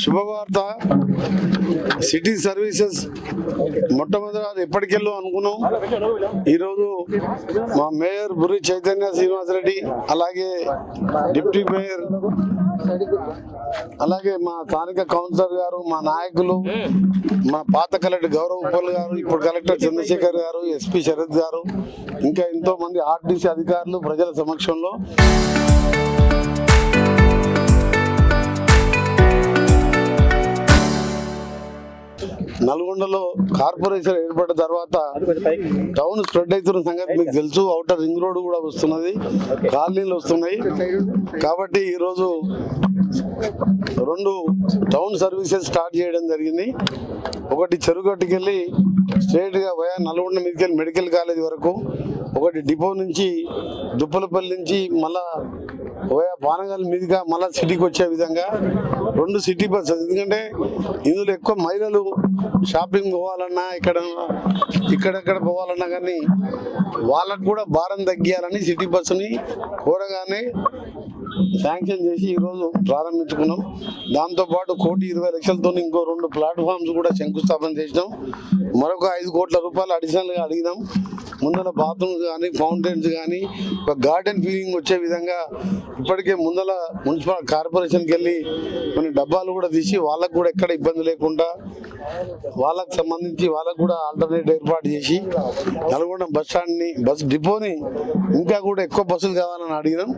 శుభవార్త. City services మొట్టమొదటి ఎప్పటికెళ్ళో అనుకున్నాం. ఈరోజు మా మేయర్ బుర్రి చైతన్య శ్రీనివాసరెడ్డి, అలాగే డిప్యూటీ మేయర్, అలాగే మా స్థానిక కౌన్సిలర్ గారు, మా నాయకులు, మా పాత కలెక్టర్ గౌరవ్ ఉప్పల్ గారు, ఇప్పుడు కలెక్టర్ చంద్రశేఖర్ గారు, ఎస్పీ శరత్ గారు, ఇంకా ఎంతో మంది ఆర్టీసీ అధికారులు ప్రజల సమక్షంలో నల్గొండలో కార్పొరేషన్ ఏర్పడిన తర్వాత టౌన్ స్ప్రెడ్ అవుతున్న సంగతి మీకు తెలుసు. అవుటర్ రింగ్ రోడ్ కూడా వస్తున్నది, కాలనీలు వస్తున్నాయి. కాబట్టి ఈరోజు 2 టౌన్ సర్వీసెస్ స్టార్ట్ చేయడం జరిగింది. ఒకటి చెరుగట్టుకెళ్ళి స్ట్రైట్గా పోయా నల్గొండ మీదకి వెళ్ళి మెడికల్ కాలేజ్ వరకు, ఒకటి డిపో నుంచి దుప్పలపల్లి నుంచి మళ్ళా పోయా పానగల్ మీదుగా మళ్ళా సిటీకి వచ్చే విధంగా 2 సిటీ బస్సెస్. ఎందుకంటే ఇందులో ఎక్కువ మహిళలు షాపింగ్ పోవాలన్నా, ఇక్కడెక్కడ పోవాలన్నా కానీ వాళ్ళకు కూడా భారం తగ్గియాలని సిటీ బస్సుని కోరగానే శాంక్షన్ చేసి ఈరోజు ప్రారంభించుకున్నాం. దాంతోపాటు 1,20,00,000తో ఇంకో 2 ప్లాట్ఫామ్స్ కూడా శంకుస్థాపన చేసినాం. మరొక 5 కోట్ల రూపాయలు అడిషనల్గా అడిగినాం. ముందర బాత్రూమ్స్ కానీ, ఫౌంటైన్స్ కానీ, ఒక గార్డెన్ ఫీలింగ్ వచ్చే విధంగా ఇప్పటికే ముందర మున్సిపల్ కార్పొరేషన్కి వెళ్ళి కొన్ని డబ్బాలు కూడా తీసి వాళ్ళకు కూడా ఎక్కడ ఇబ్బంది లేకుండా వాళ్ళకు సంబంధించి వాళ్ళకు కూడా ఆల్టర్నేట్ ఏర్పాటు చేసి నల్గొండ బస్ స్టాండ్ని, బస్ డిపోని ఇంకా కూడా ఎక్కువ బస్సులు కావాలని అడిగినాం.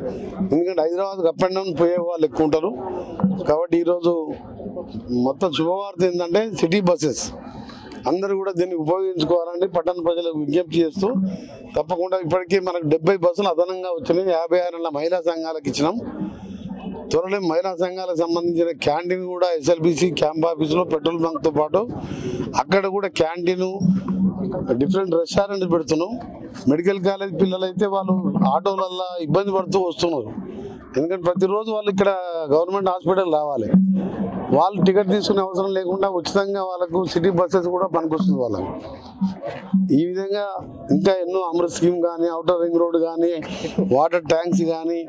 ఎందుకంటే హైదరాబాద్కి అప్ అండ్ డౌన్ పోయే వాళ్ళు ఎక్కువ ఉంటారు. కాబట్టి ఈరోజు మొత్తం శుభవార్త ఏంటంటే సిటీ బస్సెస్ అందరూ కూడా దీన్ని ఉపయోగించుకోవాలని పట్టణ ప్రజలకు విజ్ఞప్తి చేస్తూ, తప్పకుండా ఇప్పటికీ మనకు 70 బస్సులు అదనంగా వచ్చినాయి. 56 మహిళా సంఘాలకు ఇచ్చినాం. త్వరలో మహిళా సంఘాలకు సంబంధించిన క్యాంటీన్ కూడా ఎస్ఎల్బిసి క్యాంప్ ఆఫీసులో పెట్రోల్ బంక్తో పాటు అక్కడ కూడా క్యాంటీను, డిఫరెంట్ రెస్టారెంట్ పెడుతున్నాం. మెడికల్ కాలేజ్ పిల్లలు అయితే వాళ్ళు ఆటోలల్లో ఇబ్బంది పడుతూ వస్తున్నారు. ఎందుకంటే ప్రతిరోజు వాళ్ళు ఇక్కడ గవర్నమెంట్ హాస్పిటల్ రావాలి. వాళ్ళు టికెట్ తీసుకునే అవసరం లేకుండా ఉచితంగా వాళ్ళకు సిటీ బస్సెస్ కూడా పనికొస్తుంది వాళ్ళకు. ఈ విధంగా ఇంకా ఎన్నో అమృత్ స్కీమ్ కానీ, అవుటర్ రింగ్ రోడ్ కానీ, వాటర్ ట్యాంక్స్ కానీ,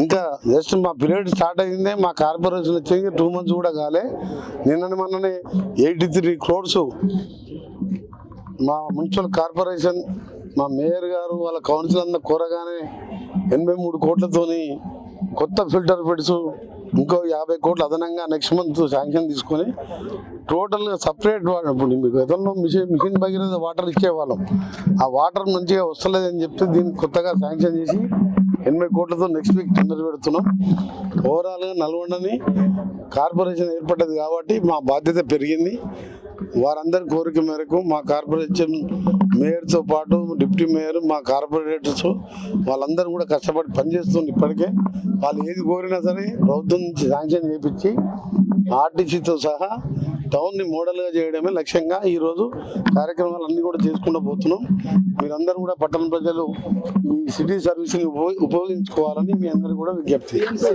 ఇంకా జస్ట్ మా పీరియడ్ స్టార్ట్ అయిందే, మా కార్పొరేషన్ వచ్చేది 2 months కూడా కాలే. మొన్ననే 83 crores మా మున్సిపల్ కార్పొరేషన్, మా మేయర్ గారు, వాళ్ళ కౌన్సిల్ అంతా కోరగానే 83 కోట్లతోని కొత్త ఫిల్టర్ బెడ్స్, ఇంకో 50 కోట్లు అదనంగా నెక్స్ట్ మంత్ శాంక్షన్ తీసుకొని టోటల్గా సపరేట్ వాటర్. ఇప్పుడు మీకు గతంలో మిషన్ భగీరథ వాటర్ ఇచ్చేవాళ్ళం, ఆ వాటర్ మంచిగా వస్తలేదని చెప్తే దీన్ని కొత్తగా శాంక్షన్ చేసి 80 కోట్లతో నెక్స్ట్ వీక్ టెండర్ పెడుతున్నాం. ఓవరాల్గా నల్గొండని కార్పొరేషన్ ఏర్పడ్డది కాబట్టి మా బాధ్యత పెరిగింది. వారందరి కోరిక మేరకు మా కార్పొరేషన్ మేయర్తో పాటు డిప్యూటీ మేయర్, మా కార్పొరేటర్స్ వాళ్ళందరూ కూడా కష్టపడి పనిచేస్తుంది. ఇప్పటికే వాళ్ళు ఏది కోరినా సరే ప్రభుత్వం నుంచి శాంక్షన్ చేయించి ఆర్టీసీతో సహా టౌన్ని మోడల్గా చేయడమే లక్ష్యంగా ఈరోజు కార్యక్రమాలన్నీ కూడా చేసుకుంటూ పోతున్నాం. మీరందరూ కూడా పట్టణ ప్రజలు ఈ సిటీ సర్వీస్ని ఉపయోగించుకోవాలని మీ అందరూ కూడా విజ్ఞప్తి.